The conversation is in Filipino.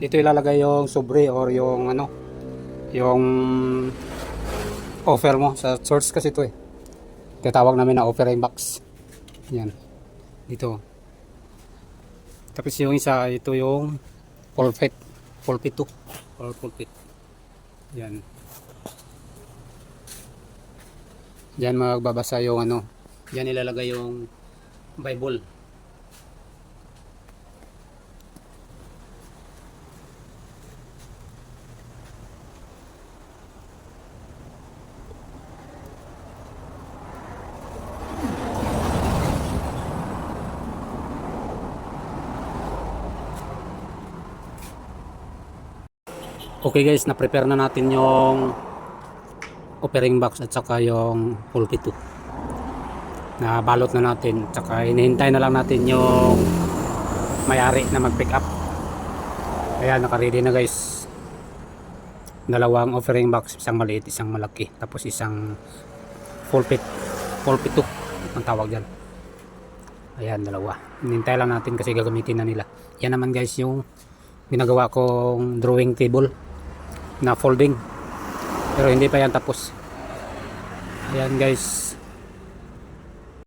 Dito ilalagay yung sobre or yung ano, yung offer mo sa source kasi ito eh. Tinatawag namin na offering box. Yan. Dito. Tapos yung isa, ito yung pulpit. Pulpit 2. Or pulpit. Yan. Diyan magbabasa yung ano. Diyan ilalagay yung Bible. Okay guys, na-prepare na natin yung offering box at saka yung pulpit 2. Na balot na natin. Tsaka hinihintay na lang natin yung may-ari na mag-pick up. Ayan, naka-ready na guys. Dalawang offering box, isang maliit, isang malaki. Tapos isang pulpit 2 ang tawag dyan. Ayan, dalawa. Hinihintay lang natin kasi gagamitin na nila. Yan naman guys yung ginagawa kong drawing table na folding, pero hindi pa yan tapos. Ayan guys,